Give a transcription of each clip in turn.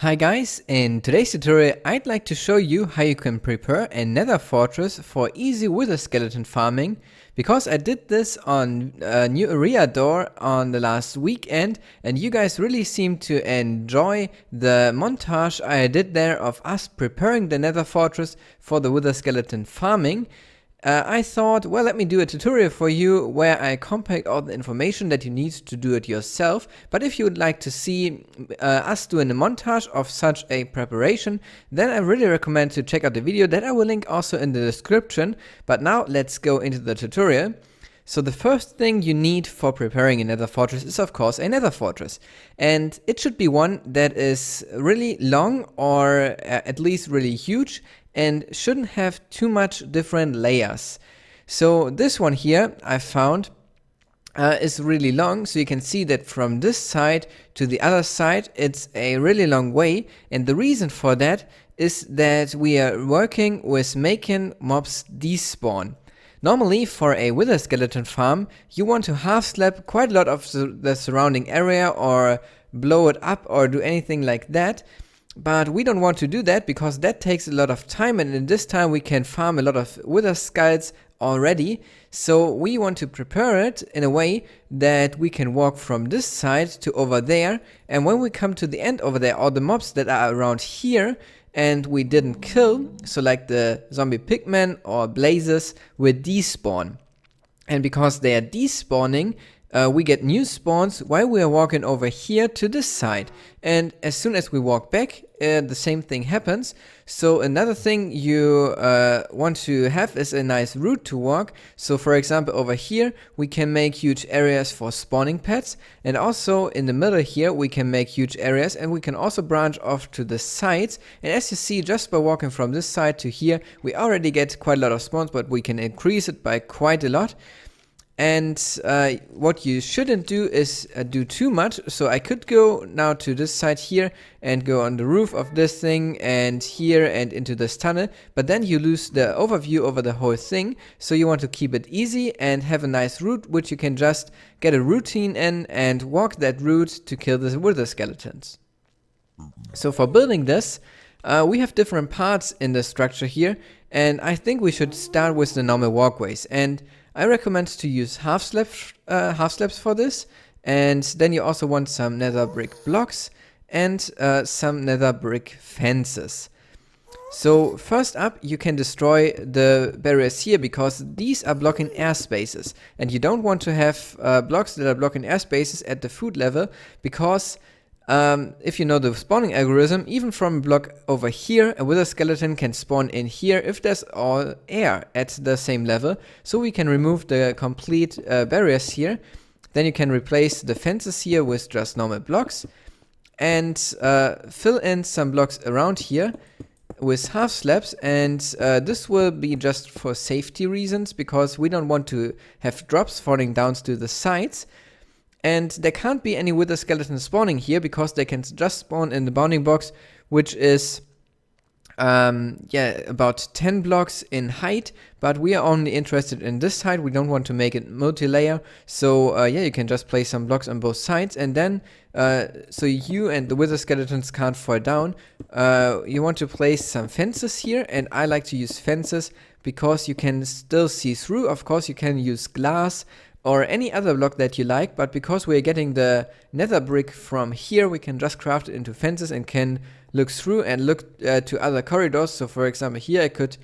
Hi guys, in today's tutorial I'd like to show you how you can prepare a nether fortress for easy wither skeleton farming, because I did this on a new area door on the last weekend and you guys really seem to enjoy the montage I did there of us preparing the nether fortress for the wither skeleton farming. I thought, well, let me do a tutorial for you where I compact all the information that you need to do it yourself. But if you would like to see us doing a montage of such a preparation, then I really recommend to check out the video that I will link also in the description. But now let's go into the tutorial. So the first thing you need for preparing a nether fortress is of course a nether fortress. And it should be one that is really long or at least really huge and shouldn't have too much different layers. So this one here I found is really long, so you can see that from this side to the other side it's a really long way, and the reason for that is that we are working with making mobs despawn. Normally for a wither skeleton farm you want to half slab quite a lot of the surrounding area or blow it up or do anything like that. But we don't want to do that because that takes a lot of time, and in this time we can farm a lot of wither skulls already. So we want to prepare it in a way that we can walk from this side to over there, and when we come to the end over there, all the mobs that are around here and we didn't kill, so like the zombie pigmen or blazes, will despawn. And because they are despawning, we get new spawns while we are walking over here to this side, and as soon as we walk back the same thing happens. So another thing you want to have is a nice route to walk. So for example over here we can make huge areas for spawning pads, and also in the middle here we can make huge areas, and we can also branch off to the sides. And as you see, just by walking from this side to here we already get quite a lot of spawns, but we can increase it by quite a lot. And what you shouldn't do is do too much. So I could go now to this side here and go on the roof of this thing and here and into this tunnel, but then you lose the overview over the whole thing. So you want to keep it easy and have a nice route which you can just get a routine in and walk that route to kill the wither skeletons. So for building this, we have different parts in the structure here, and I think we should start with the normal walkways. And I recommend to use half slabs for this, and then you also want some nether brick blocks and some nether brick fences. So first up you can destroy the barriers here, because these are blocking air spaces, and you don't want to have blocks that are blocking air spaces at the food level, because if you know the spawning algorithm, even from a block over here, a wither skeleton can spawn in here if there's all air at the same level. So we can remove the complete barriers here. Then you can replace the fences here with just normal blocks, and fill in some blocks around here with half slabs, and this will be just for safety reasons, because we don't want to have drops falling down to the sides. And there can't be any wither skeletons spawning here, because they can just spawn in the bounding box, which is about 10 blocks in height, but we are only interested in this side. We don't want to make it multi-layer. So you can just place some blocks on both sides, and then so you and the wither skeletons can't fall down. You want to place some fences here, and I like to use fences because you can still see through. Of course you can use glass or any other block that you like, but because we're getting the nether brick from here, we can just craft it into fences and can look through and look to other corridors. So for example here I could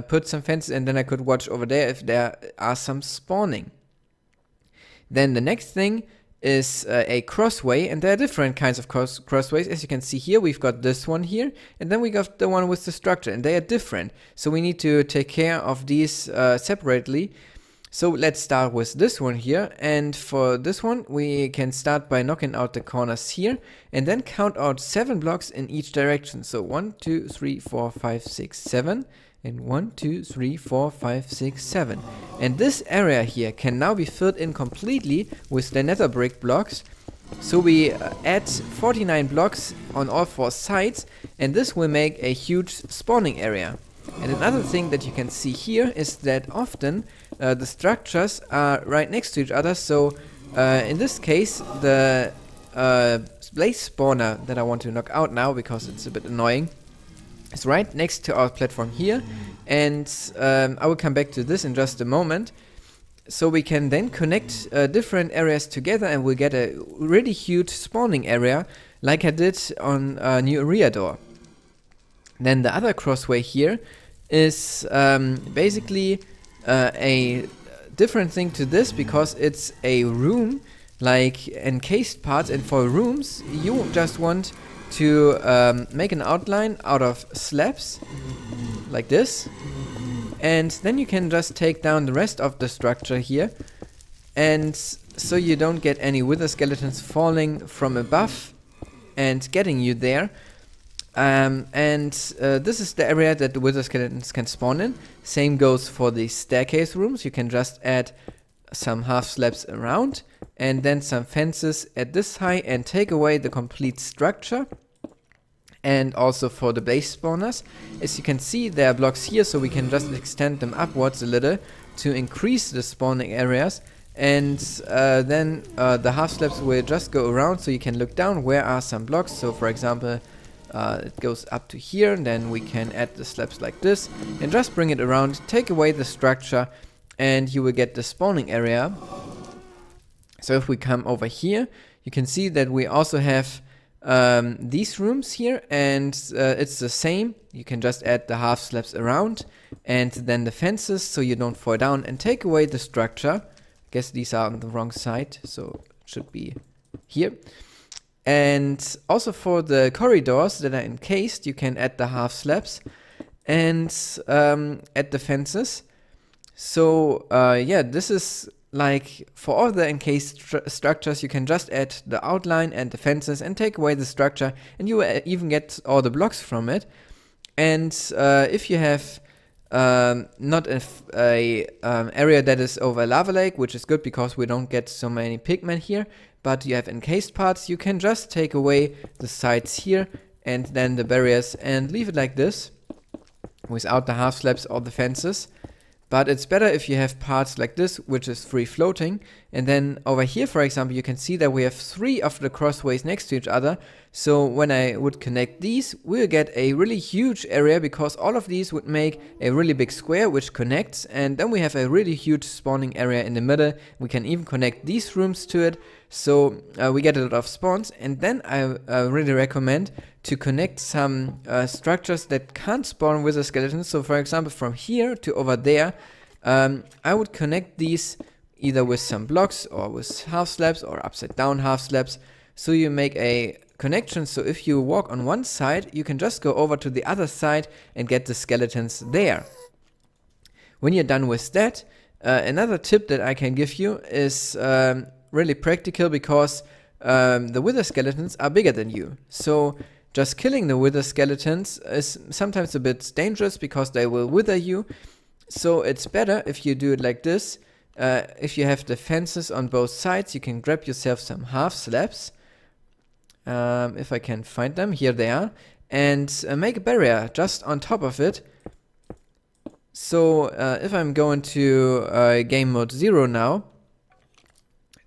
put some fences, and then I could watch over there if there are some spawning. Then the next thing is a crossway, and there are different kinds of crossways. As you can see here, we've got this one here, and then we got the one with the structure, and they are different. So we need to take care of these separately. So let's start with this one here, and for this one we can start by knocking out the corners here, and then count out 7 blocks in each direction. So 1, 2, 3, 4, 5, 6, 7, and 1, 2, 3, 4, 5, 6, 7. And this area here can now be filled in completely with the nether brick blocks. So we add 49 blocks on all 4 sides, and this will make a huge spawning area. And another thing that you can see here is that often the structures are right next to each other. So in this case the blaze spawner that I want to knock out now because it's a bit annoying. It's right next to our platform here, and I will come back to this in just a moment. So we can then connect different areas together, and we'll get a really huge spawning area like I did on New Area Door. Then the other crossway here is basically a different thing to this, because it's a room like encased parts, and for rooms you just want to make an outline out of slabs like this, and then you can just take down the rest of the structure here, and so you don't get any wither skeletons falling from above and getting you there. This is the area that the wither skeletons can spawn in. Same goes for the staircase rooms. You can just add some half slabs around and then some fences at this height and take away the complete structure. And also for the blaze spawners, as you can see, there are blocks here, so we can just extend them upwards a little to increase the spawning areas. And then the half slabs will just go around, so you can look down where are some blocks. So for example, it goes up to here, and then we can add the slabs like this and just bring it around, take away the structure, and you will get the spawning area. So if we come over here, you can see that we also have these rooms here, and it's the same. You can just add the half slabs around and then the fences so you don't fall down, and take away the structure. I guess these are on the wrong side, so it should be here. And also for the corridors that are encased, you can add the half slabs and add the fences. So yeah, this is like for all the encased structures, you can just add the outline and the fences and take away the structure, and you will even get all the blocks from it. And if you have not a area that is over a lava lake, which is good because we don't get so many pigmen here, but you have encased parts, you can just take away the sides here and then the barriers and leave it like this without the half slabs or the fences. But it's better if you have parts like this, which is free floating. And then over here, for example, you can see that we have 3 of the crossways next to each other. So when I would connect these, we'll get a really huge area, because all of these would make a really big square which connects. And then we have a really huge spawning area in the middle. We can even connect these rooms to it. So we get a lot of spawns. And then I really recommend to connect some structures that can't spawn wither skeletons. So for example, from here to over there, I would connect these either with some blocks or with half slabs or upside down half slabs. So you make a connection, so if you walk on one side, you can just go over to the other side and get the skeletons there. When you're done with that, another tip that I can give you is really practical, because the wither skeletons are bigger than you. So just killing the wither skeletons is sometimes a bit dangerous because they will wither you. So it's better if you do it like this. If you have the fences on both sides, you can grab yourself some half slabs. If I can find them, here they are. And make a barrier just on top of it. So if I'm going to game mode 0 now,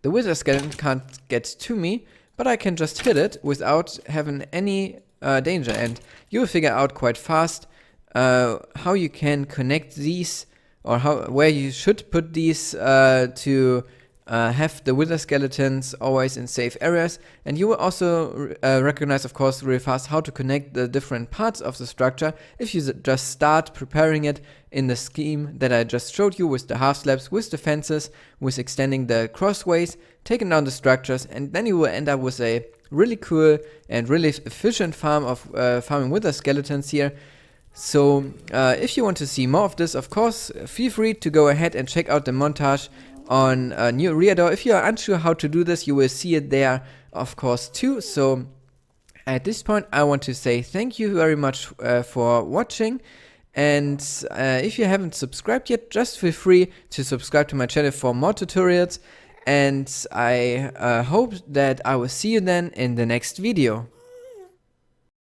the wither skeleton can't get to me, but I can just hit it without having any danger. And you'll figure out quite fast how you can connect these, or where you should put these to have the wither skeletons always in safe areas. And you will also recognize, of course, really fast how to connect the different parts of the structure if you just start preparing it in the scheme that I just showed you, with the half slabs, with the fences, with extending the crossways, taking down the structures, and then you will end up with a really cool and really efficient farm of farming wither skeletons here. So if you want to see more of this, of course, feel free to go ahead and check out the montage on New Area Door. If you are unsure how to do this, you will see it there, of course, too. So at this point, I want to say thank you very much for watching. And if you haven't subscribed yet, just feel free to subscribe to my channel for more tutorials. And I hope that I will see you then in the next video.